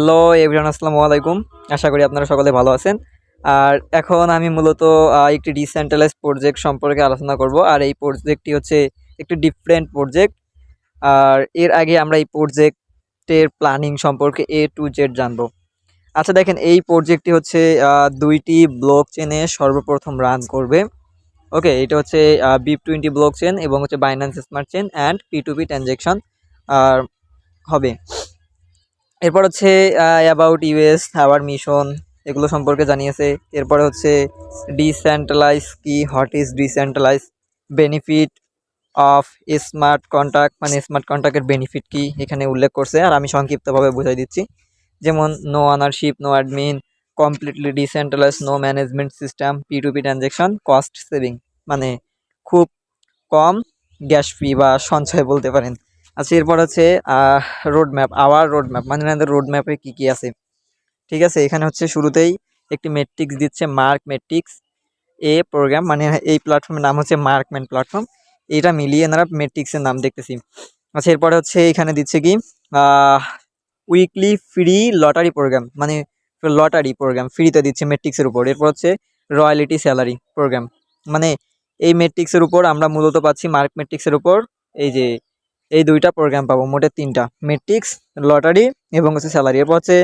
Hello everyone, আসসালামু আলাইকুম। আশা করি আপনারা সকলে ভালো আছেন। আর এখন আমি মূলত একটি ডিসেন্ট্রালাইজড প্রজেক্ট সম্পর্কে আলোচনা করব। আর এই প্রজেক্টটি হচ্ছে একটি ডিফারেন্ট প্রজেক্ট। আর এর আগে আমরা এই প্রজেক্টের প্ল্যানিং সম্পর্কে এ টু জেড জানবো। আচ্ছা দেখেন, এই প্রজেক্টটি হচ্ছে ২টি ব্লক চেনে সর্বপ্রথম রান করবে। ওকে, এটা হচ্ছে BIP20 ব্লক চেন এবং হচ্ছে Binance smart chain and P2P transaction আর হবে। এরপর হচ্ছে অ্যাবাউট ইউএস আওয়ার মিশন, এগুলো সম্পর্কে জানিয়েছে। এরপরে হচ্ছে ডিসেন্ট্রালাইজ কি, what is decentralize, benefit of smart contract, মানে স্মার্ট কন্ট্রাক্টের বেনিফিট কি এখানে উল্লেখ করছে। আর আমি সংক্ষিপ্তভাবে বুঝাই দিচ্ছি। যেমন no ownership, no admin, completely decentralize, no management system, P2P transaction, cost saving, মানে খুব কম গ্যাস ফি বা সঞ্চয় বলতে পারেন। আচ্ছা, এরপর হচ্ছে road map, our road map, মানে আমাদের রোড ম্যাপে কী কী আছে। ঠিক আছে, এখানে হচ্ছে শুরুতেই একটি মেট্রিক্স দিচ্ছে, মার্ক মেট্রিক্স এ প্রোগ্রাম, মানে এই প্ল্যাটফর্মের নাম হচ্ছে মার্কম্যান প্ল্যাটফর্ম। এটা মিলিয়ে এনারা মেট্রিক্সের নাম দেখতেছি। আচ্ছা, এরপরে হচ্ছে এখানে দিচ্ছে কি উইকলি ফ্রি লটারি প্রোগ্রাম, মানে লটারি প্রোগ্রাম ফ্রিতে দিচ্ছে মেট্রিক্সের উপর। এরপর হচ্ছে রয়্যালিটি স্যালারি প্রোগ্রাম, মানে এই মেট্রিক্সের উপর আমরা মূলত পাচ্ছি মার্ক মেট্রিক্সের উপর এই যে এই দুইটা প্রোগ্রাম পাবো, মোটে তিনটা, মেট্রিক্স, লটারি এবং হচ্ছে স্যালারি। এরপর হচ্ছে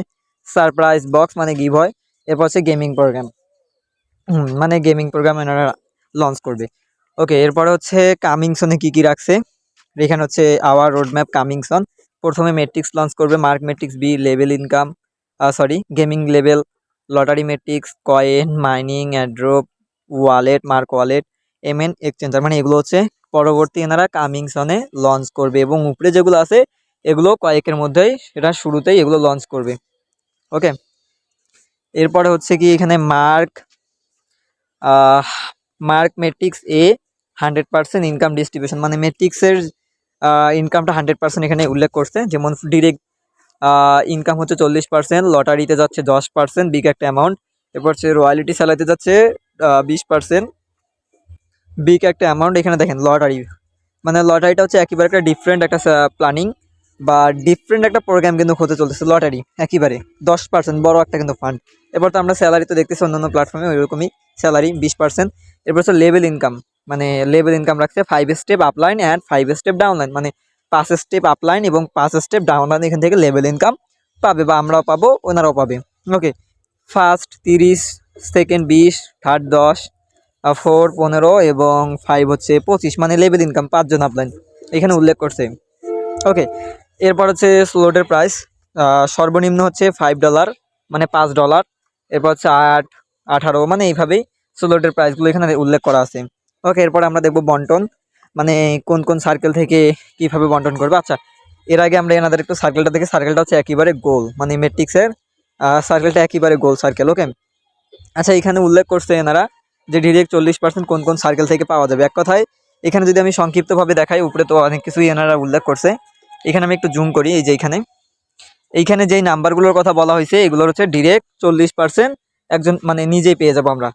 সারপ্রাইজ বক্স, মানে গিভ হয়। এরপর হচ্ছে গেমিং প্রোগ্রাম, মানে গেমিং প্রোগ্রাম এনারা লঞ্চ করবে। ওকে, এরপরে হচ্ছে কামিংসনে কি কি রাখছে। এখানে হচ্ছে আওয়ার রোড ম্যাপ কামিংসন। প্রথমে মেট্রিক্স লঞ্চ করবে, mark matrix B, level income, gaming level, lottery matrix, coin mining, airdrop, wallet, mark wallet, MN exchanger, মানে এগুলো হচ্ছে পরবর্তী এনারা কামিংসনে লঞ্চ করবে। এবং উপরে যেগুলো আছে এগুলো কয়েকের মধ্যেই, এটা শুরুতেই এগুলো লঞ্চ করবে। ওকে, এরপরে হচ্ছে কি এখানে মার্ক মেট্রিক্স এ 100% ইনকাম ডিস্ট্রিবিউশন, মানে মেট্রিক্সের ইনকামটা 100% এখানে উল্লেখ করছে। যেমন ডিরেক্ট ইনকাম হচ্ছে 40%, লটারিতে যাচ্ছে 10%, বিগ একটা অ্যামাউন্ট। এরপর হচ্ছে রয়্যালিটি স্যালারিতে যাচ্ছে 20%, বিগ একটা অ্যামাউন্ট। এখানে দেখেন লটারি, মানে লটারিটা হচ্ছে একেবারে একটা ডিফারেন্ট একটা প্ল্যানিং বা ডিফারেন্ট একটা প্রোগ্রাম কিন্তু হতে চলতেছে। লটারি একেবারে 10%, বড় একটা কিন্তু ফান্ড। এরপর তো আমরা স্যালারি তো দেখতেছি অন্যান্য প্ল্যাটফর্মে ওইরকমই, স্যালারি 20%। এরপর হচ্ছে লেভেল ইনকাম, মানে লেভেল ইনকাম রাখছে 5 step upline and 5 step downline, মানে 5 স্টেপ আপলাইন এবং 5 স্টেপ ডাউনলাইন এখান থেকে লেভেল ইনকাম পাবে, বা আমরাও পাবো, ওনারাও পাবে। ওকে, ফার্স্ট 30, সেকেন্ড 20, থার্ড 10, 4 15 এবং 5 হচ্ছে 25, মানে লেভেল ইনকাম 5 জন আপলাইন এখানে উল্লেখ করছে। ওকে, এরপর হচ্ছে স্লোটের প্রাইস সর্বনিম্ন হচ্ছে $5, মানে $5। এরপর হচ্ছে 8, 18, মানে এইভাবেই স্লোটের প্রাইসগুলো এখানে উল্লেখ করা আছে। ওকে, এরপর আমরা দেখব বন্টন, মানে কোন কোন সার্কেল থেকে কিভাবে বন্টন করবে। আচ্ছা, এর আগে আমরা এনাদের একটু সার্কেলটা দেখি। সার্কেলটা হচ্ছে একেবারে গোল, মানে মেট্রিক্সের সার্কেলটা একেবারে গোল সার্কেল। ওকে, আচ্ছা, এখানে উল্লেখ করছে এনারা যে ডিরেক্ট 40% কোন কোন সার্কেল থেকে পাওয়া যাবে। এক কথায় এখানে যদি আমি সংক্ষিপ্তভাবে দেখাই, উপরে তো অনেক কিছুই এনারা উল্লেখ করছে, এখানে আমি একটু জুম করি। এই যে এইখানে যেই নাম্বারগুলোর কথা বলা হয়েছে এগুলোর হচ্ছে ডিরেক্ট 40% একজন মানে নিজেই পেয়ে যাবো আমরা।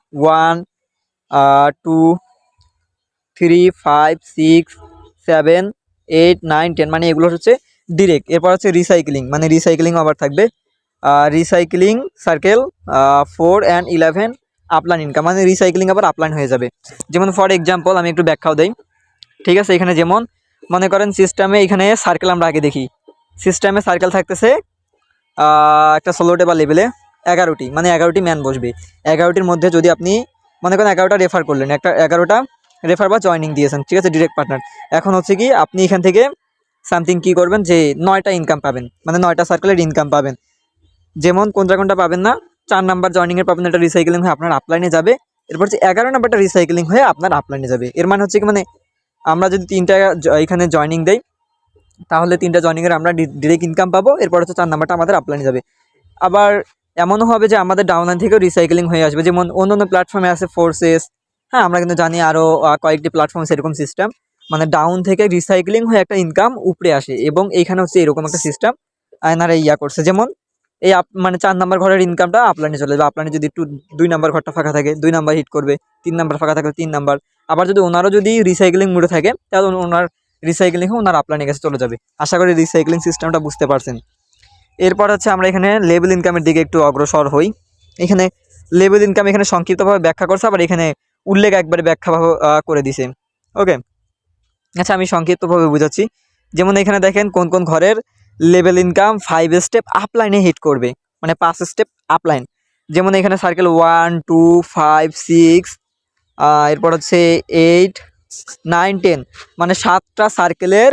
1, 2, 3, 5, 6, 7, 8, 9, 10, মানে এগুলো হচ্ছে ডিরেক্ট। এরপর হচ্ছে রিসাইক্লিং, মানে রিসাইক্লিং আবার থাকবে, recycling circle 4 and 11 upline income, মানে রিসাইক্লিং আবার আপলাইন হয়ে যাবে। যেমন ফর এক্সাম্পল আমি একটু ব্যাখ্যাও দেই। ঠিক আছে, এখানে যেমন মনে করেন সিস্টেমে এখানে সার্কেল আমরা আগে দেখি। সিস্টেমে সার্কেল থাকতেছে একটা ষোলোটে বা লেভেলে 11টি, মানে 11টি ম্যান বসবে। 11টির মধ্যে যদি আপনি মনে করেন 11টা রেফার করলেন, একটা 11টা রেফার বা জয়নিং দিয়েছেন, ঠিক আছে, ডিরেক্ট পার্টনার। এখন হচ্ছে কি আপনি এখান থেকে সামথিং কি করবেন, যে 9টা ইনকাম পাবেন, মানে 9টা সার্কেলের ইনকাম পাবেন। যেমন কোনটা কোনটা পাবেন না, 4 নাম্বার জয়নিংয়ের পাবেন, এটা রিসাইক্লিং হয়ে আপনার আপলাইনে যাবে। এরপর হচ্ছে 11 নাম্বারটা রিসাইক্লিং হয়ে আপনার আপলাইনে যাবে। এর মানে হচ্ছে কি, মানে আমরা যদি 3টা এখানে জয়নিং দেই তাহলে 3টা জয়নিংয়ের আমরা ডিরেক্ট ইনকাম পাবো। এরপর হচ্ছে 4 নাম্বারটা আমাদের আপলাইনে যাবে। আবার এমনও হবে যে আমাদের ডাউনলাইন থেকেও রিসাইক্লিং হয়ে আসবে। যেমন অন্য প্ল্যাটফর্মে আছে ফোর্সেস, হ্যাঁ আমরা কিন্তু জানি আরও কয়েকটি প্ল্যাটফর্ম সেরকম সিস্টেম, মানে ডাউন থেকে রিসাইক্লিং হয়ে একটা ইনকাম উপরে আসে। এবং এইখানে হচ্ছে এরকম একটা সিস্টেম এনারা করছে। যেমন এই মানে 4 নাম্বার ঘরের ইনকামটা আপলাইনে চলে যাবে। আপলাইনে যদি একটু 2 নাম্বার ঘরটা ফাঁকা থাকে 2 নাম্বার হিট করবে, 3 নাম্বার ফাঁকা থাকলে 3 নাম্বার। আবার যদি ওনারও যদি রিসাইক্লিং মুডে থাকে তাহলে ওনার রিসাইক্লিং হয়ে ওনার আপলাইনে কাছে চলে যাবে। আশা করি রিসাইক্লিং সিস্টেমটা বুঝতে পারছেন। এরপর হচ্ছে আমরা এখানে লেভেল ইনকামের দিকে একটু অগ্রসর হই। এখানে লেভেল ইনকাম এখানে সংক্ষিপ্তভাবে ব্যাখ্যা করছে, আবার এখানে উল্লেখ একবারে ব্যাখ্যাভাবে করে দিছে। ওকে, আচ্ছা আমি সংক্ষিপ্তভাবে বুঝাচ্ছি। যেমন এখানে দেখেন কোন কোন ঘরের লেভেল ইনকাম 5 স্টেপ আপলাইনে হিট করবে, মানে 5 স্টেপ আপলাইন। যেমন এখানে সার্কেল 1 2 5 6, এরপর হচ্ছে 8 9 10, মানে 7টা সার্কেলের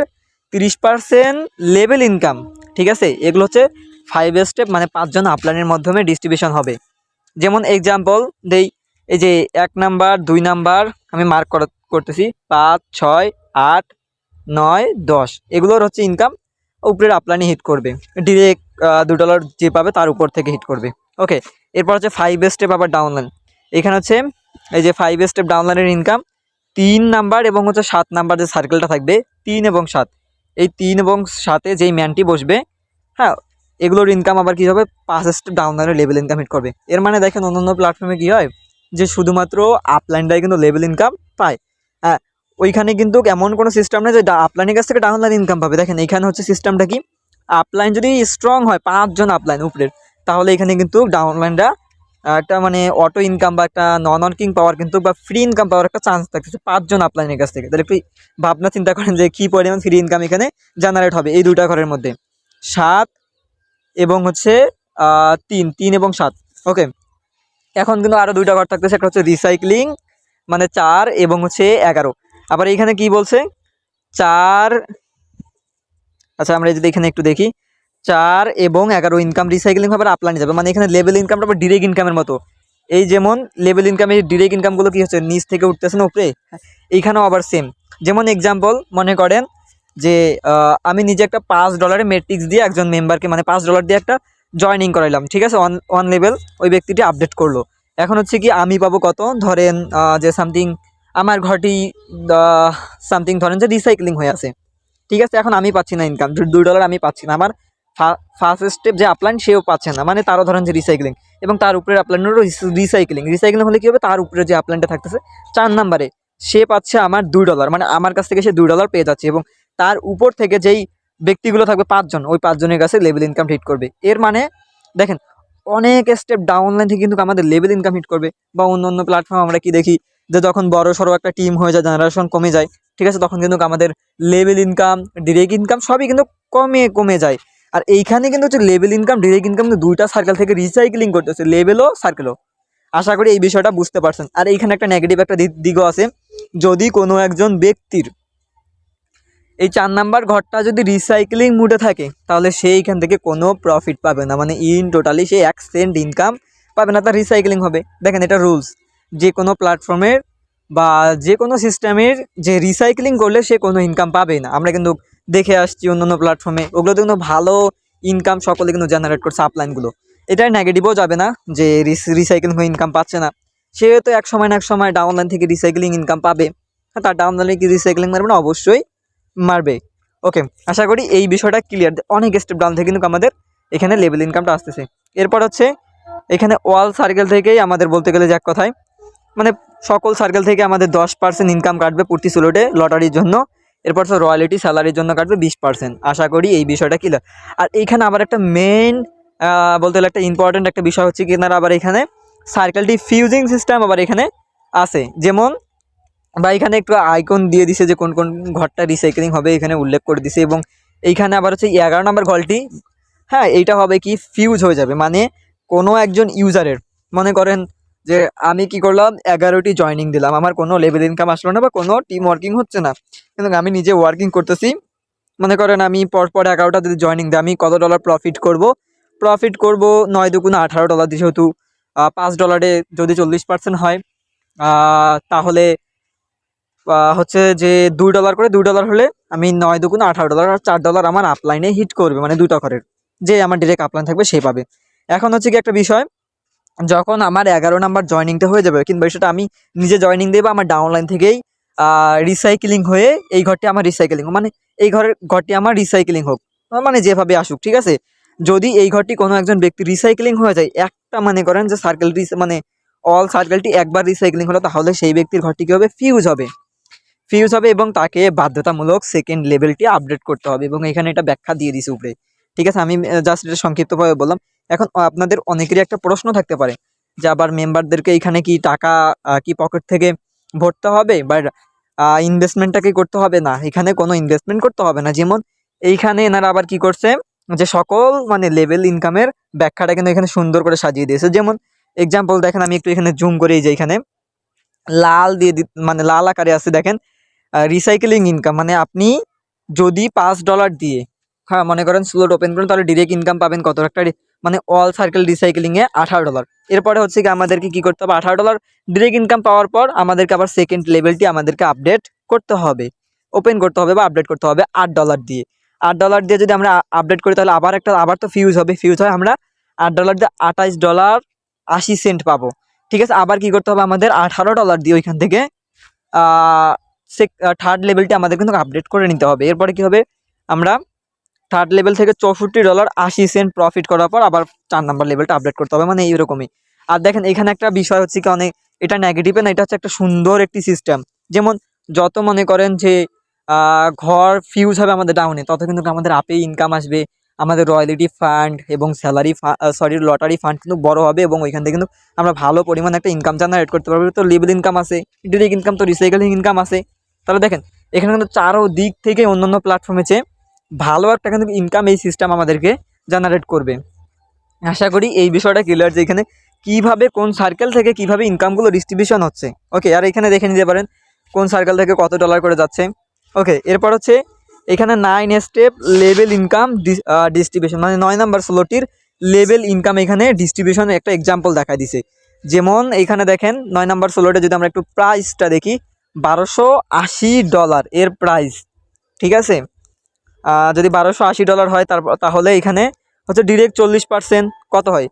30% লেভেল ইনকাম। ঠিক আছে, এগুলো হচ্ছে 5 স্টেপ, মানে 5 জন আপলাইনের মাধ্যমে ডিস্ট্রিবিউশন হবে। যেমন এক্সাম্পল দেই, এই যে 1 নাম্বার 2 নাম্বার আমি মার্ক করতেছি, 5 6 8 9 10, এগুলোর হচ্ছে ইনকাম উপরের আপলাইনে হিট করবে ডিরেক্ট। $2 যে পাবে তার উপর থেকে হিট করবে। ওকে, এরপর হচ্ছে 5 স্টেপ আবার ডাউনলাইন। এখানে হচ্ছে এই যে 5 স্টেপ ডাউনলাইনের ইনকাম 3 নাম্বার এবং হচ্ছে 7 নাম্বার যে সার্কেলটা থাকবে 3 এবং 7, এই 3 এবং 7-এ যেই ম্যানটি বসবে, হ্যাঁ, এগুলোর ইনকাম আবার কী হবে, 5 স্টেপ ডাউনলাইনের লেভেল ইনকাম হিট করবে। এর মানে দেখেন অন্যান্য প্ল্যাটফর্মে কী হয় যে শুধুমাত্র আপলাইনটাই কিন্তু লেভেল ইনকাম পায়। হ্যাঁ, ওইখানে কিন্তু এমন কোনো সিস্টেম নেই যে আপলাইনের কাছ থেকে ডাউনলাইন ইনকাম পাবে। দেখেন এইখানে হচ্ছে সিস্টেমটা কি, আপলাইন যদি স্ট্রং হয় 5 জন আপলাইন উপরের, তাহলে এখানে কিন্তু ডাউনলাইনটা একটা মানে অটো ইনকাম বা একটা নন অর্কিং পাওয়ার কিন্তু বা ফ্রি ইনকাম পাওয়ার একটা চান্স থাকতেছে 5 জন আপলাইনের কাছ থেকে। তাহলে একটু ভাবনা চিন্তা করেন যে কী পরিমাণ ফ্রি ইনকাম এখানে জেনারেট হবে এই দুটা ঘরের মধ্যে, 7 এবং হচ্ছে 3 এবং 7। ওকে, এখন কিন্তু আরও দুইটা ঘর থাকতেছে, একটা হচ্ছে রিসাইক্লিং, মানে 4 এবং হচ্ছে 11। আবার এইখানে কি বলছে 4, আচ্ছা আমরা যদি এখানে একটু দেখি 4 এবং 11 ইনকাম রিসাইক্লিং হবে, আপলাইনে যাবে, মানে এখানে লেভেল ইনকামটা আবার ডিরেক্ট ইনকামের মতো। এই যেমন লেভেল ইনকামের ডিরেক্ট ইনকামগুলো কী হচ্ছে নিচ থেকে উঠতেছে না উপরে, এইখানেও আবার সেম। যেমন এক্সাম্পল মনে করেন যে আমি নিজে একটা $5 মেট্রিক্স দিয়ে একজন মেম্বারকে, মানে $5 দিয়ে একটা জয়নিং করাইলাম। ঠিক আছে, অন লেভেল ওই ব্যক্তিটি আপডেট করলো। এখন হচ্ছে কি আমি পাবো কত, ধরেন যে সামথিং আমার ঘরটি সামথিং ধরেন যে রিসাইক্লিং হয়ে আছে। ঠিক আছে, এখন আমি পাচ্ছি না ইনকাম, $2 আমি পাচ্ছি না, আমার ফার্স্ট স্টেপ যে আপলাইন সেও পাচ্ছে না, মানে তারও ধরেন যে রিসাইক্লিং, এবং তার উপরের আপলাইনেরও রিসাইক্লিং হলে কী হবে, তার উপরে যে আপলাইনটা থাকতেছে 4 নাম্বারে সে পাচ্ছে আমার $2, মানে আমার কাছ থেকে সে $2 পেয়ে যাচ্ছে, এবং তার উপর থেকে যেই ব্যক্তিগুলো থাকবে 5 জন, ওই 5 জনের কাছে লেভেল ইনকাম হিট করবে। এর মানে দেখেন অনেক স্টেপ ডাউনলাইন থেকে কিন্তু আমাদের লেভেল ইনকাম হিট করবে। বা অন্য অন্য প্ল্যাটফর্ম আমরা কি দেখি যে যখন বড় সড়ো একটা টিম হয়ে যায়, জেনারেশন কমে যায়, ঠিক আছে, তখন কিন্তু আমাদের লেভেল ইনকাম ডিরেক্ট ইনকাম সবই কিন্তু কমে যায়। আর এইখানে কিন্তু হচ্ছে লেভেল ইনকাম ডিরেক্ট ইনকাম কিন্তু দুইটা সার্কেল থেকে রিসাইক্লিং করতেছে, লেভেলও সার্কেলও। আশা করি এই বিষয়টা বুঝতে পারছেন। আর এইখানে একটা নেগেটিভ একটা দিকও আছে, যদি কোনো একজন ব্যক্তির এই 4 নাম্বার ঘরটা যদি রিসাইক্লিং মুডে থাকে, তাহলে সে এইখান থেকে কোনো প্রফিট পাবে না, মানে ইন টোটালি সে 1 সেন্ট ইনকাম পাবে না, তার রিসাইক্লিং হবে। দেখেন এটা রুলস, যে কোনো প্ল্যাটফর্মের বা যে কোনো সিস্টেমের যে রিসাইক্লিং করলে সে কোনো ইনকাম পাবে না। আমরা কিন্তু দেখে আসছি অন্যান্য প্ল্যাটফর্মে ওগুলোতে কিন্তু ভালো ইনকাম সকলে কিন্তু জেনারেট করছে আপলাইনগুলো। এটাই নেগেটিভও যাবে না যে রিসাইক্লিং হয়ে ইনকাম পাচ্ছে না, সে তো এক সময় না এক সময় ডাউনলাইন থেকে রিসাইক্লিং ইনকাম পাবে। হ্যাঁ, তার ডাউনলাইনে কি রিসাইক্লিং মারবে না? অবশ্যই মারবে। ওকে, আশা করি এই বিষয়টা ক্লিয়ার। অনেক স্টেপ ডাউন থেকে কিন্তু আমাদের এখানে লেভেল ইনকামটা আসতেছে। এরপর হচ্ছে এখানে অল সার্কেল থেকেই আমাদের বলতে গেলে যে এক কথায় মানে সকল সার্কেল থেকে আমাদের 10% ইনকাম কাটবে প্রতি স্লটে লটারির জন্য। এরপর হচ্ছে রয়্যালিটি স্যালারির জন্য কাটবে 20%। আশা করি এই বিষয়টা ক্লিয়ার। আর এইখানে আবার একটা মেইন বলতে গেলে একটা ইম্পর্টেন্ট একটা বিষয় হচ্ছে কি, আপনারা আবার এখানে সার্কেলটি ফিউজিং সিস্টেম আবার এখানে আছে। যেমন বা এখানে একটু আইকন দিয়ে দিছে যে কোন কোন ঘরটা রিসাইক্লিং হবে, এখানে উল্লেখ করে দিছে। এবং এইখানে আবার হচ্ছে 11 নম্বর ঘরটি, হ্যাঁ, এইটা হবে কি ফিউজ হয়ে যাবে, মানে কোনো একজন ইউজারের মনে করেন যে আমি কি করলাম 11টি জয়নিং দিলাম, আমার কোনো লেভেল ইনকাম আসলো না বা কোনো টিম ওয়ার্কিং হচ্ছে না, কিন্তু আমি নিজে ওয়ার্কিং করতেছি। মনে করেন আমি পরপর 11টা যদি জয়নিং দিই, আমি কত ডলার প্রফিট করব 9 দুগুণে $18 দিয়ে, যেহেতু $5 যদি 40% হয়, তাহলে হচ্ছে যে $2 করে, $2 হলে আমি 9 দুগুণে $18 আর $4 আমার আপলাইনে হিট করবে, মানে দুটো ঘরের যে আমার ডিরেক্ট আপলাইন থাকবে সে পাবে। এখন হচ্ছে কি একটা বিষয়, যখন আমার 11 নাম্বার জয়নিংটা হয়ে যাবে, কিংবা সেটা আমি নিজে জয়নিং দেবো, আমার ডাউনলাইন থেকেই রিসাইক্লিং হয়ে এই ঘরটি আমার রিসাইক্লিং, মানে এই ঘরটি আমার রিসাইক্লিং হোক, মানে যেভাবে আসুক, ঠিক আছে। যদি এই ঘরটি কোনো একজন ব্যক্তি রিসাইক্লিং হয়ে যায়, একটা মনে করেন যে সার্কেলটি মানে অল সার্কেলটি একবার রিসাইক্লিং হলো, তাহলে সেই ব্যক্তির ঘরটি কী হবে, ফিউজ হবে এবং তাকে বাধ্যতামূলক সেকেন্ড লেভেলটি আপডেট করতে হবে। এবং এখানে এটা ব্যাখ্যা দিয়ে দিছে উপরে ঠিক আছে, আমি জাস্ট এটা সংক্ষিপ্তভাবে বললাম। এখন আপনাদের অনেকেরই একটা প্রশ্ন থাকতে পারে যে আবার মেম্বারদেরকে এখানে কি টাকা কি পকেট থেকে ভরতে হবে বা ইনভেস্টমেন্টটা কি করতে হবে? না, এখানে কোনো ইনভেস্টমেন্ট করতে হবে না। যেমন এইখানে এনারা আবার কি করছে যে সকল মানে লেভেল ইনকামের ব্যাখ্যাটা কিন্তু এখানে সুন্দর করে সাজিয়ে দিয়েছে। যেমন এক্সাম্পল দেখেন, আমি একটু এখানে জুম করে, এই যে এখানে লাল দিয়ে মানে লাল আকারে আছে দেখেন, রিসাইকেলিং ইনকাম। মানে আপনি যদি $5 দিয়ে, হ্যাঁ মনে করেন স্লোট ওপেন করেন, তাহলে ডিরেক্ট ইনকাম পাবেন কত একটা মানে অল সার্কেল রিসাইকেলিংয়ে $18। এরপরে হচ্ছে কি আমাদেরকে কি করতে হবে, $18 ডিরেক্ট ইনকাম পাওয়ার পর আমাদেরকে আবার সেকেন্ড লেভেলটি আমাদেরকে আপডেট করতে হবে, ওপেন করতে হবে বা আপডেট করতে হবে $8 দিয়ে। $8 দিয়ে যদি আমরা আপডেট করি তাহলে আবার তো ফিউজ হবে, ফিউজ হয় আমরা $8 দিয়ে $28.80 পাবো। ঠিক আছে, আবার কি করতে হবে আমাদের $18 দিয়ে ওইখান থেকে থার্ড লেভেলটি আমাদের কিন্তু আপডেট করে নিতে হবে। এরপরে কি হবে, আমরা থার্ড লেভেল থেকে $64.80 প্রফিট করার পর আবার 4 নাম্বার লেভেলটা আপডেট করতে হবে, মানে এইরকমই। আর দেখেন এখানে একটা বিষয় হচ্ছে কি, অনেক এটা নেগেটিভে না, এটা হচ্ছে একটা সুন্দর একটি সিস্টেম। যেমন যত মনে করেন যে ঘর ফিউজ হবে আমাদের ডাউনে, তত কিন্তু আমাদের আপে ইনকাম আসবে, আমাদের রয়্যালিটি ফান্ড এবং লটারি ফান্ড কিন্তু বড় হবে, এবং ওইখান থেকে কিন্তু আমরা ভালো পরিমাণে একটা ইনকাম জেনারেট করতে পারবো। তো লেভেল ইনকাম আছে, ডিরেক্ট ইনকাম, তো রিসাইকেলিং ইনকাম আছে। তাহলে দেখেন এখানে কিন্তু চারো দিক থেকে অন্যান্য প্ল্যাটফর্মে চেয়ে ভালো একটা কিন্তু ইনকাম এই সিস্টেম আমাদেরকে জেনারেট করবে। আশা করি এই বিষয়টা ক্লিয়ার যে এখানে কিভাবে কোন সার্কেল থেকে কিভাবে ইনকামগুলো ডিস্ট্রিবিউশন হচ্ছে। ওকে, আর এখানে দেখে নিতে পারেন কোন সার্কেল থেকে কত ডলার করে যাচ্ছে। ওকে, এরপর হচ্ছে এখানে 9 স্টেপ লেভেল ইনকাম ডিস্ট্রিবিউশন, মানে 9 নাম্বার স্লটির লেভেল ইনকাম এখানে ডিস্ট্রিবিউশনের একটা এক্সাম্পল দেখা দিছে। যেমন এখানে দেখেন 9 নাম্বার স্লটে যদি আমরা একটু প্রাইসটা দেখি, $1280 এর প্রাইস। ঠিক আছে, যদি $1280 হয় তাহলে এখানে হচ্ছে ডিরেক্ট 40% কত হয়,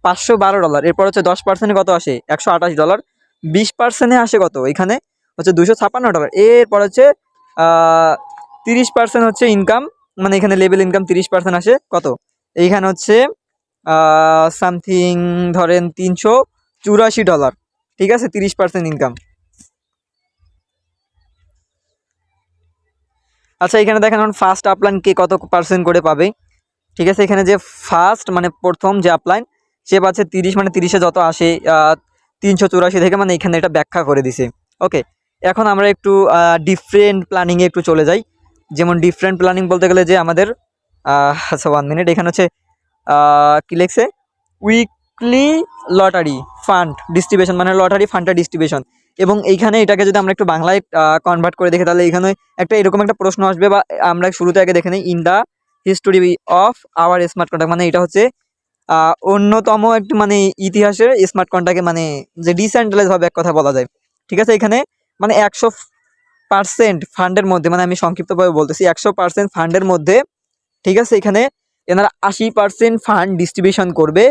$512। এরপর হচ্ছে 10% কত আসে, $128। 20% আসে কত, এখানে হচ্ছে $256। এরপর হচ্ছে 30% হচ্ছে ইনকাম, মানে এখানে লেভেল ইনকাম 30% আসে কত, এইখানে হচ্ছে সামথিং ধরেন $384। ঠিক আছে, 30% ইনকাম। আচ্ছা, এখানে দেখেন এখন ফার্স্ট আপলাইন কে কত পার্সেন্ট করে পাবে। ঠিক আছে, এখানে যে ফার্স্ট মানে প্রথম যে আপলাইন সে পাচ্ছে 30, মানে 30-এ যত আসে 384 থেকে, মানে এখানে এটা ব্যাখ্যা করে দিছে। ওকে, এখন আমরা একটু ডিফারেন্ট প্ল্যানিংয়ে একটু চলে যাই। যেমন ডিফারেন্ট প্ল্যানিং বলতে গেলে যে আমাদের আচ্ছা 1 মিনিট, এখানে হচ্ছে কী লিখছে, উইকলি লটারি ফান্ড ডিস্ট্রিবিউশন, মানে লটারি ফান্ডটা ডিস্ট্রিবিউশন। এবং এইখানে এটাকে যদি আমরা একটু বাংলায় কনভার্ট করে দেখি, তাহলে এখানে একটা এরকম একটা প্রশ্ন আসবে, বা আমরা শুরুতে আগে দেখে নিই, in the history of our smart contract, মানে এটা হচ্ছে অন্যতম একটি মানে ইতিহাসের স্মার্ট কন্ট্রাক্টে, মানে যে ডিসেন্ট্রালাইজ হবে এক কথা বলা যায়। ঠিক আছে, এখানে মানে 100% ফান্ডের মধ্যে, মানে আমি সংক্ষিপ্তভাবে বলতেছি 100% ফান্ডের মধ্যে, ঠিক আছে, এখানে এনারা 80% ফান্ড ডিস্ট্রিবিউশন করবে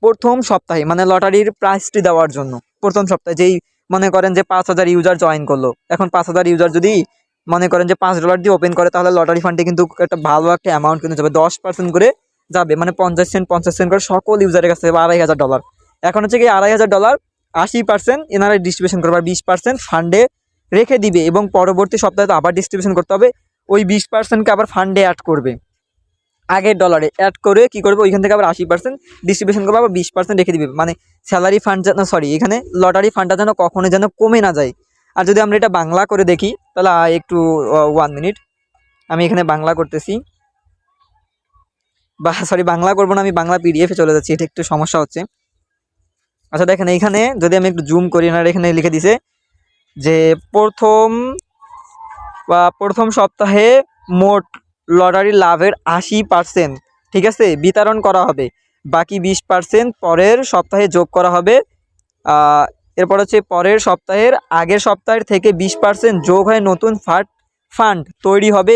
প্রথম সপ্তাহে, মানে লটারির প্রাইসটি দেওয়ার জন্য। প্রথম সপ্তাহে যেই মনে করেন যে 5000 ইউজার জয়েন করলো, এখন 5000 ইউজার যদি মনে করেন যে $5 দিয়ে ওপেন করে, তাহলে লটারি ফান্ডে কিন্তু একটা ভালো একটা অ্যামাউন্ট কিন্তু যাবে, 10% করে যাবে, মানে 50 সেন্ট করে সকল ইউজারের কাছে যাবে, $2500। এখন হচ্ছে কি $2500 80% এনারা ডিস্ট্রিবিউশন করবে, আর 20% ফান্ডে রেখে দিবে, এবং পরবর্তী সপ্তাহে তো আবার ডিস্ট্রিবিউশন করতে হবে, ওই 20%কে আবার ফান্ডে অ্যাড করবে, আগের ডলারে অ্যাড করে কি করবে, ওইখান থেকে আবার 80% ডিস্ট্রিবিউশন করবে, আবার 20% রেখে দিবে, মানে স্যালারি ফান্ড যেন এখানে লটারি ফান্ডটা যেন কখনো যেন কমে না যায়। আর যদি আমরা এটা বাংলা করে দেখি তাহলে একটু 1 মিনিট, আমি এখানে বাংলা করতেছি, বাংলা করবো না, আমি বাংলা পিডিএফে চলে যাচ্ছি, এটা একটু সমস্যা হচ্ছে। আচ্ছা দেখেন এইখানে যদি আমি একটু জুম করি না, এখানে লিখে দিছে যে প্রথম সপ্তাহে মোট লটারি লাভের 80%, ঠিক আছে, বিতরণ করা হবে, বাকি 20% পরের সপ্তাহে যোগ করা হবে। এরপর হচ্ছে পরের সপ্তাহের আগের সপ্তাহের থেকে 20% যোগ হয়ে নতুন ফান্ড তৈরি হবে,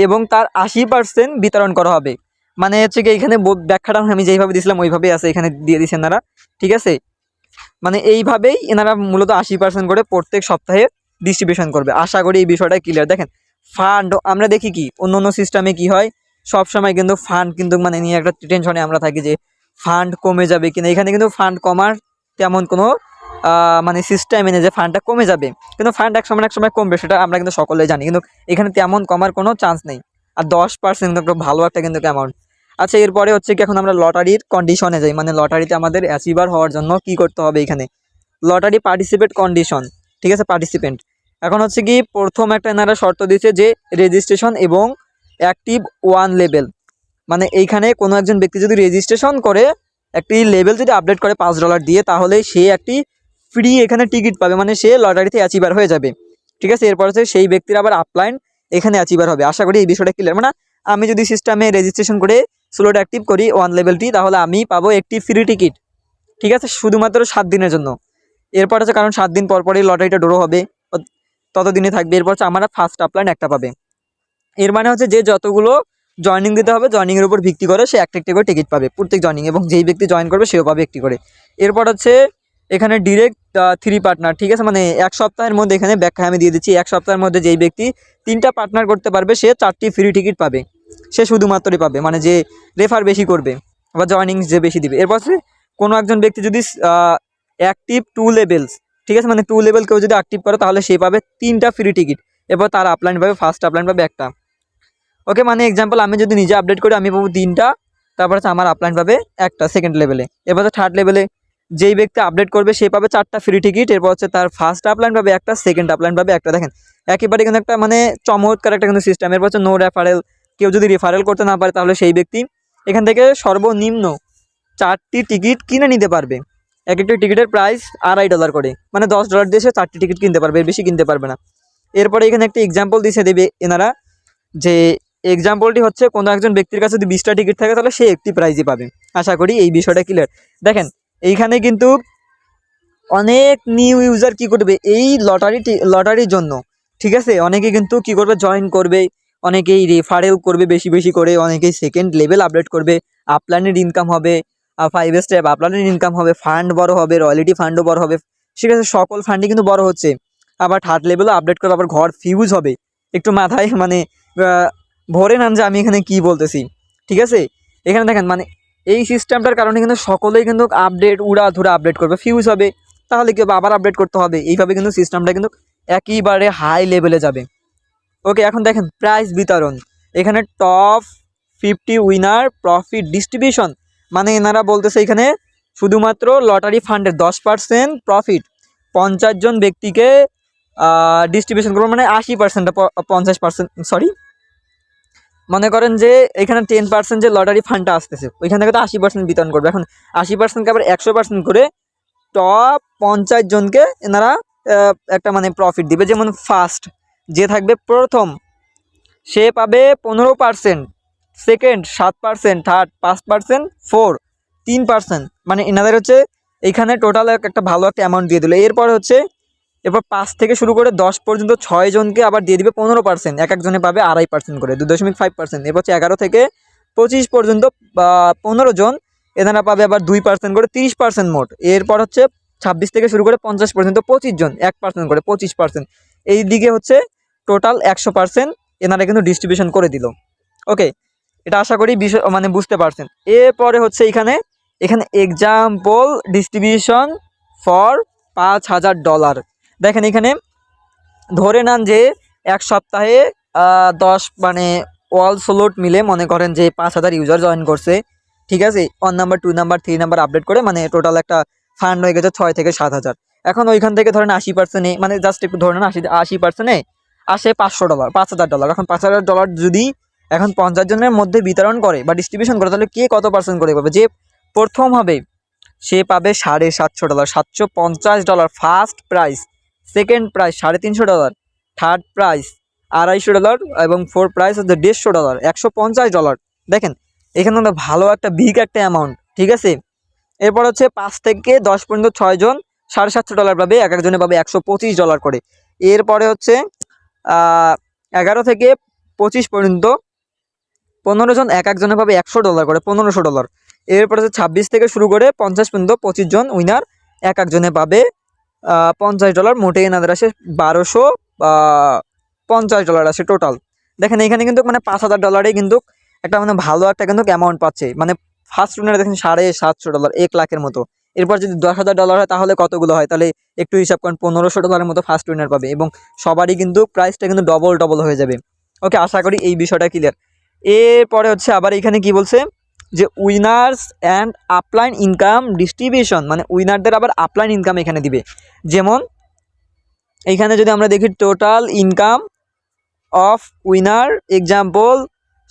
এবং তার 80% বিতরণ করা হবে। মানে হচ্ছে কি এখানে ব্যাখ্যাটা আমি যেইভাবে দিয়েছিলাম ওইভাবেই আছে, এখানে দিয়ে দিচ্ছেন এনারা। ঠিক আছে, মানে এইভাবেই এনারা মূলত 80% করে প্রত্যেক সপ্তাহে ডিস্ট্রিবিউশন করবে। আশা করি এই বিষয়টা ক্লিয়ার। দেখেন ফান্ড আমরা দেখি কি অন্য সিস্টেমে কি হয়, সবসময় কিন্তু ফান্ড কিন্তু মানে নিয়ে একটা টেনশনে আমরা থাকি যে ফান্ড কমে যাবে কিনা। এখানে কিন্তু ফান্ড কমার তেমন কোনো মানে সিস্টেম এনে যে ফান্ডটা কমে যাবে, কিন্তু ফান্ড এক সময় কমবে, সেটা আমরা কিন্তু সকলেই জানি, কিন্তু এখানে তেমন কমার কোনো চান্স নেই। আর 10% কিন্তু ভালো একটা কিন্তু অ্যামাউন্ট। আচ্ছা, এরপরে হচ্ছে কি এখন আমরা লটারির কন্ডিশনে যাই, মানে লটারিতে আমাদের অ্যাচিভার হওয়ার জন্য কি করতে হবে এখানে, লটারি পার্টিসিপেট কন্ডিশন, ঠিক আছে, পার্টিসিপেন্ট। এখন হচ্ছে কি প্রথম একটা এনারা শর্ত দিয়েছে যে রেজিস্ট্রেশন এবং অ্যাক্টিভ 1 লেভেল, মানে এইখানে কোনো একজন ব্যক্তি যদি রেজিস্ট্রেশন করে একটি লেভেল যদি আপডেট করে $5 দিয়ে, তাহলে সে একটি ফ্রি এখানে টিকিট পাবে, মানে সে লটারিতে অ্যাচিভার হয়ে যাবে, ঠিক আছে। এরপর হচ্ছে সেই ব্যক্তির আবার আপলাইন এখানে অ্যাচিভার হবে। আশা করি এই বিষয়টা ক্লিয়ার। মানে আমি যদি সিস্টেমে রেজিস্ট্রেশন করে স্লোট অ্যাক্টিভ করি 1 লেভেলটি, তাহলে আমি পাবো একটি ফ্রি টিকিট, ঠিক আছে, শুধুমাত্র 7 দিনের জন্য। এরপর হচ্ছে কারণ 7 দিন পর পরই লটারিটা ড্র হবে, ততদিনে থাকবে। এরপর হচ্ছে আমরা ফার্স্ট আপলাইন একটা পাবে। এর মানে হচ্ছে যে যতগুলো জয়েনিং দিতে হবে, জয়েনিংয়ের উপর ভিত্তি করে সে একটা করে টিকিট পাবে প্রত্যেক জয়েনিং, এবং যেই ব্যক্তি জয়েন করবে সেও পাবে একটি করে। এরপর হচ্ছে এখানে ডিরেক্ট 3 পার্টনার, ঠিক আছে, মানে 1 সপ্তাহের মধ্যে, এখানে ব্যাখ্যা আমি দিয়ে দিচ্ছি, 1 সপ্তাহের মধ্যে যেই ব্যক্তি 3টা পার্টনার করতে পারবে সে 4টি ফ্রি টিকিট পাবে, সে শুধুমাত্রই পাবে, মানে যে রেফার বেশি করবে বা জয়েনিং যে বেশি দিবে। এরপর হচ্ছে কোনো একজন ব্যক্তি যদি অ্যাক্টিভ 2 লেভেলস, ঠিক আছে, মানে 2 লেভেল কেউ যদি অ্যাক্টিভ করে তাহলে সে পাবে 3টা ফ্রি টিকিট, এরপর তার আপলাইন পাবে, ফার্স্ট আপলাইন পাবে একটা। ওকে, মানে এক্সাম্পল আমি যদি নিজে আপডেট করি আমি পাবো 3টা, তারপর হচ্ছে আমার আপলাইন পাবে একটা সেকেন্ড লেভেলে। এরপর হচ্ছে থার্ড লেভেলে যেই ব্যক্তি আপডেট করবে সে পাবে 4টা ফ্রি টিকিট, এরপর হচ্ছে তার ফার্স্ট আপলাইন পাবে একটা, সেকেন্ড আপলাইন পাবে একটা। দেখেন একেবারে কিন্তু একটা মানে চমৎকার একটা কিন্তু সিস্টেম। এরপর হচ্ছে নো রেফারেল, কেউ যদি রেফারেল করতে না পারে তাহলে সেই ব্যক্তি এখান থেকে সর্বনিম্ন 4টি টিকিট কিনে নিতে পারবে। এক একটি টিকিটের প্রাইস $2.5 করে, মানে $10 দিয়ে সে 4টি টিকিট কিনতে পারবে, এর বেশি কিনতে পারবে না। এরপরে এখানে একটা এক্সাম্পল দিছে দেবে এনারা, যে এক্সাম্পলটি হচ্ছে কোনো একজন ব্যক্তির কাছে যদি 20টা টিকিট থাকে তাহলে সে একটি প্রাইজই পাবে। আশা করি এই বিষয়টা ক্লিয়ার। দেখেন এইখানে কিন্তু অনেক নিউ ইউজার কি করবে এই লটারির জন্য, ঠিক আছে, অনেকে কিন্তু কি করবে জয়েন করবে, অনেকেই রেফারেল করবে বেশি বেশি করে, অনেকেই সেকেন্ড লেভেল আপডেট করবে, আপলাইনের ইনকাম হবে, 5 স্টেপ আপলাইনের ইনকাম হবে, ফান্ড বড় হবে, রয়্যালিটি ফান্ডও বড় হবে, ঠিক আছে, সকল ফান্ডই কিন্তু বড় হচ্ছে। আবার থার্ড লেভেলও আপডেট করবে, আবার ঘর ফিউজ হবে। একটু মাথায় মানে ভরে নেন যে আমি এখানে কি বলতেছি, ঠিক আছে। এখানে দেখেন মানে এই সিস্টেমটার কারণে কিন্তু সকলেই কিন্তু আপডেট উড়াধুরা আপডেট করবে, ফিউজ হবে, তাহলে কি হবে, আবার আপডেট করতে হবে, এইভাবে কিন্তু সিস্টেমটা কিন্তু একেবারে হাই লেভেলে যাবে। ওকে, এখন দেখেন প্রাইজ বিতরণ, এখানে টপ 50 উইনার প্রফিট ডিস্ট্রিবিউশন, মানে এনারা বলতেছে এখানে শুধুমাত্র লটারি ফান্ডের 10% প্রফিট 50 জন ব্যক্তিকে ডিস্ট্রিবিউশন করবো, মানে 80%, 50%, সরি, মনে করেন যে এখানে 10% যে লটারি ফান্ডটা আসতেছে ওইখান থেকে তো 80% বিতরণ করবে। এখন 80%কে আবার 100% করে টপ 50 জনকে এনারা একটা মানে প্রফিট দিবে। যেমন ফার্স্ট যে থাকবে প্রথম সে পাবে 15%, সেকেন্ড 7%, থার্ড 5%, ফোর 3%, মানে এনাদের হচ্ছে এইখানে টোটাল একটা ভালো একটা অ্যামাউন্ট দিয়ে দিল। এরপর 5 থেকে শুরু করে 10 পর্যন্ত 6 জনকে আবার দিয়ে দিবে 15%, এক একজনে পাবে 2.5% করে 2.5%। এরপর হচ্ছে 11 থেকে 25 পর্যন্ত 15 জন এনারা পাবে আবার 2% করে 30% মোট। এরপর হচ্ছে 26 থেকে শুরু করে 50 পর্যন্ত 25 জন 1% করে 25%। এই দিকে হচ্ছে টোটাল 100% এনারা কিন্তু ডিস্ট্রিবিউশন করে দিল। ওকে, এটা আশা করি বিষয় মানে বুঝতে পারছেন। এরপরে হচ্ছে এখানে এক্সাম্পল ডিস্ট্রিবিউশন ফর $5,000। দেখেন এখানে ধরে নেন যে এক সপ্তাহে 10 মানে অল স্লট মিলে মনে করেন যে 5,000 ইউজার জয়েন করছে, ঠিক আছে, 1 নাম্বার 2 নাম্বার 3 নাম্বার আপডেট করে, মানে টোটাল একটা ফান্ড হয়ে গেছে 6 থেকে 7,000। এখন ওইখান থেকে ধরেন 80%, মানে জাস্ট একটু ধরে নেন 80% আসে $500, $5,000। এখন $5,000 যদি এখন 50 জনের মধ্যে বিতরণ করে বা ডিস্ট্রিবিউশন করে, তাহলে কে কত পার্সেন্ট করে পাবে? যে প্রথম হবে সে পাবে $750, $750 first price, second prize $350, third price $250 এবং ফোর্থ প্রাইস হচ্ছে $150, $150। দেখেন এখানে আমরা ভালো একটা বিগ একটা অ্যামাউন্ট, ঠিক আছে। এরপর হচ্ছে 5 থেকে 10 পর্যন্ত 6 জন $750 পাবে, এক একজনে পাবে $125 করে। এরপরে হচ্ছে 11 থেকে 25 পর্যন্ত 15 জন এক একজনে পাবে $100 করে, $1,500। এরপর হচ্ছে 26 থেকে শুরু করে 50 পর্যন্ত 25 জন উইনার এক একজনে পাবে $50। মোটে এনাদের আসে $1,250 আসে টোটাল। দেখেন এখানে কিন্তু মানে $5,000 কিন্তু একটা মানে ভালো একটা কিন্তু অ্যামাউন্ট পাচ্ছে। মানে ফার্স্ট উইনার দেখেন $750, 1 লাখের মতো। এরপর যদি $10,000 হয় তাহলে কতগুলো হয়, তাহলে একটু হিসাব করেন, $1500 মতো ফার্স্ট উইনার পাবে এবং সবারই কিন্তু প্রাইসটা কিন্তু ডবল হয়ে যাবে। ওকে, আশা করি এই বিষয়টা ক্লিয়ার। এরপরে হচ্ছে আবার এখানে কি বলছে যে winners and upline income distribution, মানে উইনারদের আবার আপলাইন ইনকাম এখানে দিবে। যেমন এইখানে যদি আমরা দেখি total income of winner example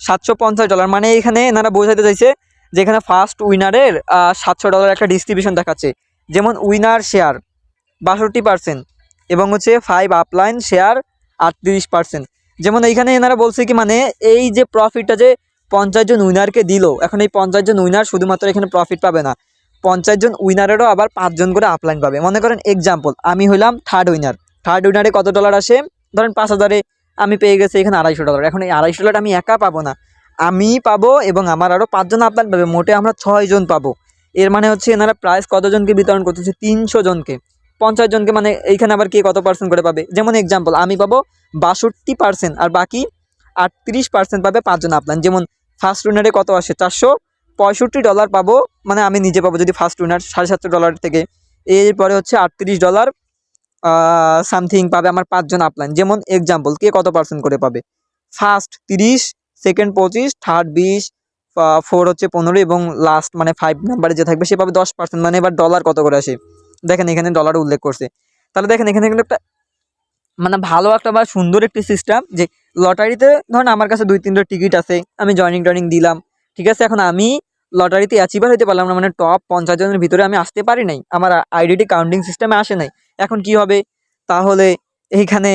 $750, মানে এখানে এনারা বোঝাতে চাইছে যে এখানে ফার্স্ট উইনারের $700 একটা ডিস্ট্রিবিউশন দেখাচ্ছে। যেমন উইনার শেয়ার 62% এবং হচ্ছে 5 আপলাইন শেয়ার 38%। যেমন এইখানে এনারা বলছে কি, মানে এই যে প্রফিটটা যে 50 জন উইনারকে দিল, এখন এই 50 জন উইনার শুধুমাত্র এখানে প্রফিট পাবে না, 50 জন উইনারেরও আবার 5 জন করে আপলাইন পাবে। মনে করেন এক্সাম্পল আমি হইলাম থার্ড উইনারে কত ডলার আসে, ধরেন 5000-এ আমি পেয়ে গেছি এখানে $250। এখন এই $250 আমি একা পাবো না, আমি পাবো এবং আমার আরও 5 জন আপলাইন পাবে, মোটে আমরা 6 জন পাবো। এর মানে হচ্ছে এনারা প্রাইস কতজনকে বিতরণ করতেছে, 300 জনকে, 50 জনকে, মানে এইখানে আবার কে কত পার্সেন্ট করে পাবে। যেমন এক্সাম্পল আমি পাবো 62% আর বাকি 38% পাবে 5 জন আপলাইন। যেমন ফার্স্ট উইনারে কত আসে, $465 পাবো, মানে আমি নিজে পাবো যদি ফার্স্ট উইনার $750 থেকে। এরপরে হচ্ছে $38 সামথিং পাবে আমার 5 জন আপলাইন। যেমন এক্সাম্পল কে কত পার্সেন্ট করে পাবে, ফার্স্ট 30, সেকেন্ড 25, থার্ড 20, ফোর হচ্ছে 15 এবং লাস্ট মানে 5 নাম্বারে যে থাকবে সে পাবে 10%। মানে এবার ডলার কত করে আসে, দেখেন এখানে ডলার উল্লেখ করছে। তাহলে দেখেন এখানে কিন্তু একটা মানে ভালো একটা বা সুন্দর একটি সিস্টেম, যে লটারিতে ধরেন আমার কাছে 2-3টা টিকিট আছে, আমি জয়নিং দিলাম, ঠিক আছে, এখন আমি লটারিতে অ্যাচিভার হতে পারলাম না, মানে টপ 50 জনের ভিতরে আমি আসতে পারি নাই, আমার আইডিটি কাউন্টিং সিস্টেমে আসে নাই। এখন কি হবে, তাহলে এইখানে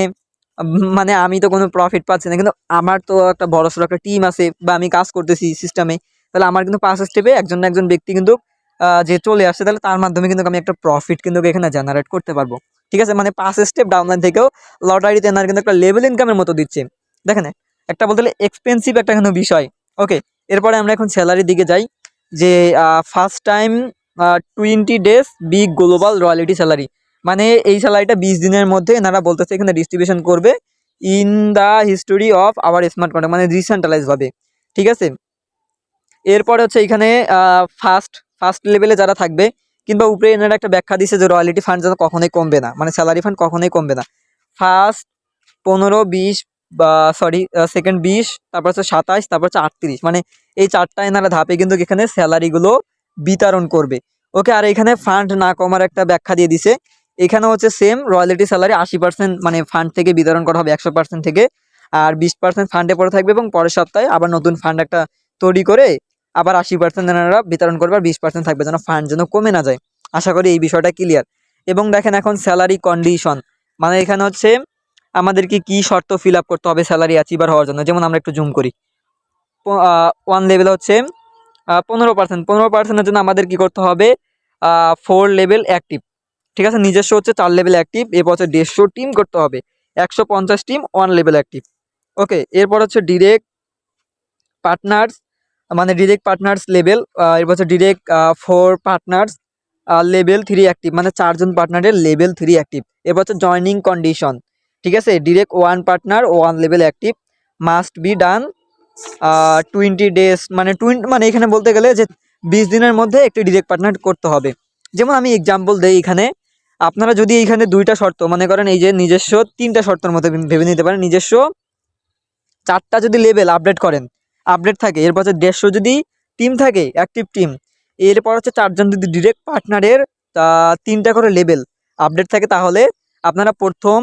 মানে আমি তো কোনো প্রফিট পাচ্ছি না, কিন্তু আমার তো একটা বড়সড় একটা টিম আছে বা আমি কাজ করতেছি সিস্টেমে, তাহলে আমার কিন্তু 5 স্টেপে একজন না একজন ব্যক্তি কিন্তু যে চলে আসছে, তাহলে তার মাধ্যমে কিন্তু আমি একটা প্রফিট কিন্তু এখানে জেনারেট করতে পারবো। ঠিক আছে, মানে 5 স্টেপ ডাউনলাইন থেকেও লটারিতে এনার কিন্তু একটা লেভেল ইনকামের মতো দিচ্ছে। দেখেন একটা বলতে গেলে এক্সপেন্সিভ একটা কিন্তু বিষয়। ওকে, এরপরে আমরা এখন স্যালারির দিকে যাই, যে first time 20 days big global royalty salary, মানে এই স্যালারিটা 20 দিনের মধ্যে এনারা বলতেছে এখানে ডিস্ট্রিবিউশন করবে in the history of our smart contract, মানে ডিসেন্ট্রালাইজ ভাবে। ঠিক আছে, এরপরে হচ্ছে এখানে ফার্স্ট লেভেলে যারা থাকবে কিংবা উপরে এনারা একটা ব্যাখ্যা দিচ্ছে যে রয়্যালিটি ফান্ড যেন কখনোই কমবে না, মানে স্যালারি ফান্ড কখনোই কমবে না। ফার্স্ট 15-20 বা সরি সেকেন্ড 20, তারপর হচ্ছে 27, তারপর হচ্ছে 38, মানে এই 4টা এনারা ধাপে কিন্তু এখানে স্যালারিগুলো বিতরণ করবে। ওকে, আর এখানে ফান্ড না কমার একটা ব্যাখ্যা দিয়ে দিছে। এখানে হচ্ছে সেম রয়্যালিটি স্যালারি 80% মানে ফান্ড থেকে বিতরণ করা হবে 100% থেকে, আর 20% ফান্ডে পড়ে থাকবে এবং পরের সপ্তাহে আবার নতুন ফান্ড একটা তৈরি করে আবার 80% এনারা বিতরণ করবে, আর 20% থাকবে, যেন ফান্ড যেন কমে না যায়। আশা করি এই বিষয়টা ক্লিয়ার। এবং দেখেন এখন স্যালারি কন্ডিশন, মানে এখানে হচ্ছে আমাদেরকে কি শর্ত ফিল আপ করতে হবে স্যালারি অ্যাচিভার হওয়ার জন্য। যেমন আমরা একটু জুম করি, ওয়ান লেভেল হচ্ছে 15%, জন্য আমাদের কি করতে হবে, 4 লেভেল অ্যাক্টিভ। ঠিক আছে, নিজস্ব হচ্ছে 4 লেভেল অ্যাক্টিভ, এরপর হচ্ছে 150 টিম করতে হবে, 150 টিম 1 লেভেল অ্যাক্টিভ। ওকে, এরপর হচ্ছে ডিরেক্ট পার্টনার্স, মানে ডিরেক্ট পার্টনার্স লেভেল, এরপর হচ্ছে ডিরেক্ট 4 পার্টনার্স লেভেল 3 অ্যাক্টিভ, মানে 4 জন পার্টনারের লেভেল 3 অ্যাক্টিভ। এরপর হচ্ছে জয়নিং কন্ডিশন, ঠিক আছে, direct 1 partner 1 level active, must be done 20 days, মানে মানে এখানে বলতে গেলে যে 20 দিনের মধ্যে একটি ডিরেক্ট পার্টনার করতে হবে। যেমন আমি এক্সাম্পল দেই, এখানে আপনারা যদি এইখানে 2টা শর্ত মনে করেন, এই যে নিজস্ব 3টা শর্তের মধ্যে ভেবে নিতে পারেন, নিজস্ব 4টা যদি লেভেল আপডেট থাকে, এরপর হচ্ছে 150 যদি টিম থাকে অ্যাক্টিভ টিম, এরপর হচ্ছে 4 জন যদি ডিরেক্ট পার্টনারের 3টা করে লেভেল আপডেট থাকে, তাহলে আপনারা প্রথম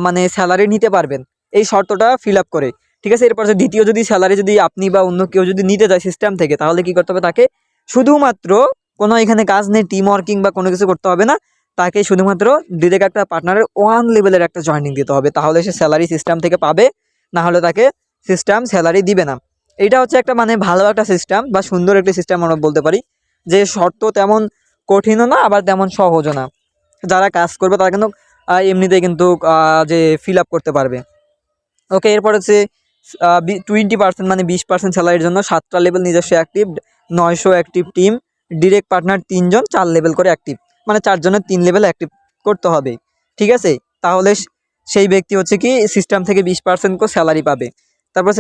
মানে স্যালারি নিতে পারবেন এই শর্তটা ফিল আপ করে। ঠিক আছে, এরপর হচ্ছে দ্বিতীয় যদি স্যালারি যদি আপনি বা অন্য কেউ যদি নিতে যায় সিস্টেম থেকে, তাহলে কি করতে হবে, তাকে শুধুমাত্র কোনো এখানে কাজ নেই, টিম ওয়ার্কিং বা কোনো কিছু করতে হবে না, তাকে শুধুমাত্র ডিরেক্ট একটা পার্টনারের 1 লেভেলের একটা জয়েনিং দিতে হবে, তাহলে সে স্যালারি সিস্টেম থেকে পাবে, না হলে তাকে সিস্টেম স্যালারি দিবে না। এইটা হচ্ছে একটা মানে ভালো একটা সিস্টেম বা সুন্দর একটি সিস্টেম আমরা বলতে পারি, যে শর্ত তেমন কঠিনও না আবার তেমন সহজও না, যারা কাজ করবে তারা কিন্তু এমনিতেই কিন্তু যে ফিল আপ করতে পারবে। ওকে, এরপর হচ্ছে 20% মানে 20% স্যালারির জন্য 7টা লেভেল নিজস্ব active, 900 active team, direct partner 3 জন 4 লেভেল করে অ্যাক্টিভ, মানে 4 জনের 3 লেভেল অ্যাক্টিভ করতে হবে। ঠিক আছে, তাহলে সেই ব্যক্তি হচ্ছে কি সিস্টেম থেকে 20% করে স্যালারি পাবে। তারপর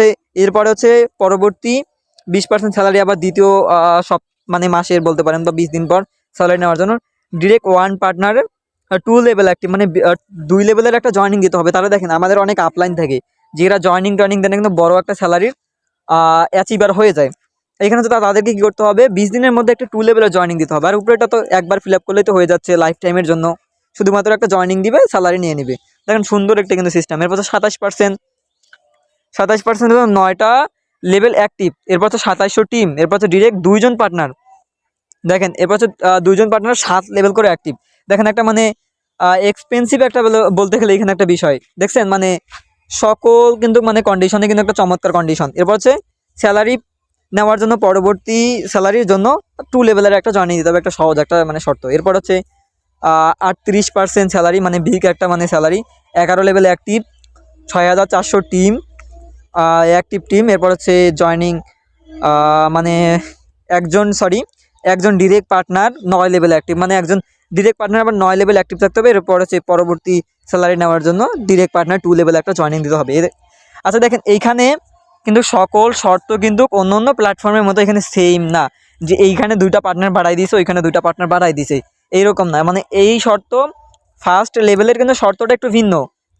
এরপরে হচ্ছে পরবর্তী 20% স্যালারি আবার দ্বিতীয় সব মানে মাসের বলতে পারেন বা 20 দিন পর স্যালারি নেওয়ার জন্য ডিরেক্ট ওয়ান পার্টনারের 2 লেভেল অ্যাক্টিভ, মানে 2 লেভেলের একটা জয়েনিং দিতে হবে। তাহলে দেখেন আমাদের অনেক আপলাইন থাকে যেটা জয়েনিং দেন কিন্তু বড় একটা স্যালারির অ্যাচিভার হয়ে যায়। এখানে তো তাদেরকে কী করতে হবে, 20 দিনের মধ্যে একটা 2 লেভেলের জয়েনিং দিতে হবে। আর উপরেটা তো একবার ফিল আপ করলেই তো হয়ে যাচ্ছে লাইফ টাইমের জন্য, শুধুমাত্র একটা জয়েনিং দিবে, স্যালারি নিয়ে নেবে। দেখেন সুন্দর একটা কিন্তু সিস্টেম। এরপর তো 27% হলো 9টা লেভেল অ্যাক্টিভ। এরপর তো 2700 টিম। এরপর তো ডিরেক্ট 2জন পার্টনার। দেখেন এরপর হচ্ছে 2জন পার্টনার 7 লেভেল করে অ্যাক্টিভ। দেখেন একটা মানে এক্সপেন্সিভ একটা বলতে গেলে এখানে একটা বিষয় দেখছেন, মানে সকল কিন্তু মানে কন্ডিশনে কিন্তু একটা চমৎকার কন্ডিশন। এরপর হচ্ছে স্যালারি নেওয়ার জন্য পরবর্তী স্যালারির জন্য 2 লেভেলের একটা জয়েনিং দিতে হবে, একটা সহজ একটা মানে শর্ত। এরপর হচ্ছে 38% স্যালারি, মানে বিগ একটা মানে salary. 11 level active, 6400 team active team. এরপর হচ্ছে জয়েনিং মানে একজন ডিরেক্ট পার্টনার 9 লেভেল অ্যাক্টিভ, মানে একজন ডিরেক্ট পার্টনার আবার 9 লেভেল অ্যাক্টিভ থাকতে হবে। এরপর হচ্ছে পরবর্তী স্যালারি নেওয়ার জন্য ডিরেক্ট পার্টনার 2 লেভেল একটা জয়েনিং দিতে হবে। আচ্ছা দেখেন এইখানে কিন্তু সকল শর্ত কিন্তু অন্য অন্য প্ল্যাটফর্মের মতো এখানে সেম না, যে এইখানে 2টা পার্টনার বাড়াই দিয়েছে, ওইখানে 2টা পার্টনার বাড়াই দিয়েছে, এইরকম না। মানে এই শর্ত ফার্স্ট লেভেলের কিন্তু শর্তটা একটু ভিন্ন,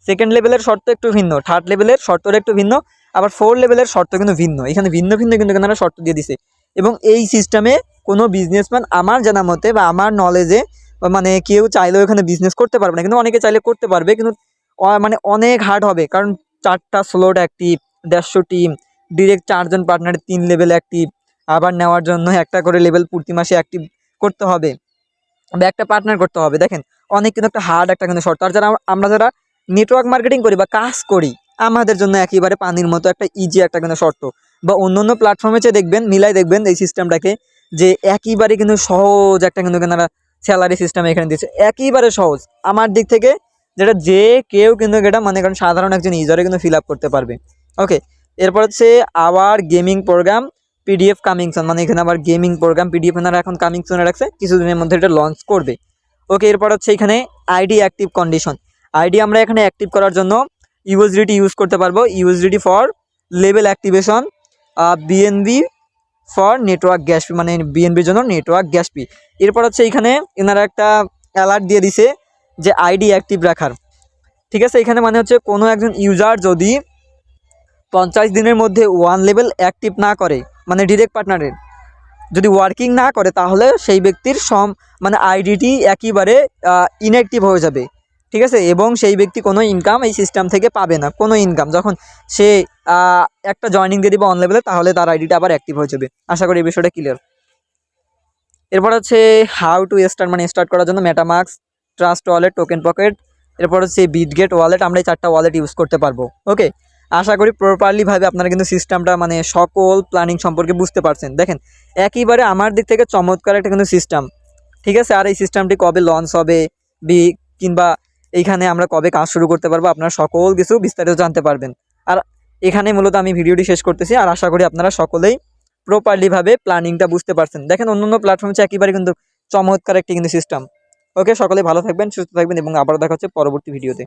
সেকেন্ড লেভেলের শর্ত একটু ভিন্ন, থার্ড লেভেলের শর্তটা একটু ভিন্ন, আবার 4 লেভেলের শর্ত কিন্তু ভিন্ন। এখানে ভিন্ন ভিন্ন কিন্তু এখানে শর্ত দিয়ে দিছে। এবং এই সিস্টেমে কোনো বিজনেসম্যান আমার জানা মতে বা আমার নলেজে মানে কেউ চাইলেও এখানে বিজনেস করতে পারবে না, কিন্তু অনেকে চাইলে করতে পারবে, কিন্তু মানে অনেক হার্ড হবে। কারণ 4টা স্লট অ্যাক্টিভ, 150 টিম, ডিরেক্ট 4জন পার্টনারের 3 লেভেল অ্যাক্টিভ, আবার নেওয়ার জন্য একটা করে লেভেল প্রতি মাসে অ্যাক্টিভ করতে হবে বা একটা পার্টনার করতে হবে। দেখেন অনেক কিন্তু একটা হার্ড একটা কিন্তু শর্ত। আর আমরা যারা নেটওয়ার্ক মার্কেটিং করি বা কাজ করি, আমাদের জন্য একেবারে পানির মতো একটা ইজি একটা কিন্তু শর্ত। বা অন্য অন্য প্ল্যাটফর্মে চেয়ে দেখবেন, মিলাই দেখবেন এই সিস্টেমটাকে, যে একেবারে কিন্তু সহজ একটা কিন্তু এনারা স্যালারি সিস্টেম এখানে দিচ্ছে, একেবারে সহজ আমার দিক থেকে, যেটা যে কেউ কিন্তু এটা মনে করেন সাধারণ একজন ইউজারে কিন্তু ফিল আপ করতে পারবে। ওকে, এরপর হচ্ছে our gaming program PDF coming soon, মানে এখানে আবার গেমিং প্রোগ্রাম পিডিএফ এনারা এখন কামিং সুনে রাখছে, কিছুদিনের মধ্যে এটা লঞ্চ করবে। ওকে, এরপর হচ্ছে এখানে আইডি অ্যাক্টিভ কন্ডিশন। আইডি আমরা এখানে অ্যাক্টিভ করার জন্য ইউএসডিটি ইউজ করতে পারবো, USDT for level activation, BNB for network gas ফি, মানে বিএনবির জন্য নেটওয়ার্ক গ্যাস ফি। এরপর হচ্ছে এখানে এনারা একটা অ্যালার্ট দিয়ে দিছে যে আইডি অ্যাক্টিভ রাখার। ঠিক আছে, এখানে মানে হচ্ছে কোনো একজন ইউজার যদি 50 দিনের মধ্যে 1 লেভেল অ্যাক্টিভ না করে, মানে ডিরেক্ট পার্টনারের যদি ওয়ার্কিং না করে, তাহলে সেই ব্যক্তির মানে আইডিটি একেবারে ইনঅ্যাক্টিভ হয়ে যাবে। ঠিক আছে, এবং সেই ব্যক্তি কোনো ইনকাম এই সিস্টেম থেকে পাবে না, কোনো ইনকাম। যখন সে একটা জয়েনিং দিয়ে দিবে অন লেভেলে, তাহলে তার আইডিটা আবার অ্যাক্টিভ হয়ে যাবে। আশা করি এই বিষয়টা ক্লিয়ার। এরপর হচ্ছে হাউ টু স্টার্ট, মানে স্টার্ট করার জন্য MetaMask, trust wallet, token pocket, এরপর হচ্ছে বিটগেট ওয়ালেট, আমরা এই 4টা ওয়ালেট ইউজ করতে পারবো। ওকে, আশা করি প্রপারলিভাবে আপনারা কিন্তু সিস্টেমটা মানে সকল প্ল্যানিং সম্পর্কে বুঝতে পারছেন। দেখেন একেবারে আমার দিক থেকে চমৎকার একটা কিন্তু সিস্টেম। ঠিক আছে, আর এই সিস্টেমটি কবে লঞ্চ হবে কিংবা এইখানে আমরা কবে কাজ শুরু করতে পারবো, আপনারা সকল কিছু বিস্তারিত জানতে পারবেন। আর এখানে মূলত আমি ভিডিওটি শেষ করতেছি, আর আশা করি আপনারা সকলেই প্রপারলিভাবে প্ল্যানিংটা বুঝতে পারছেন। দেখেন অন্য প্ল্যাটফর্ম হচ্ছে একেবারে কিন্তু চমৎকার একটি কিন্তু সিস্টেম। ওকে, সকলে ভালো থাকবেন, সুস্থ থাকবেন, এবং আবার দেখা হচ্ছে পরবর্তী ভিডিওতে।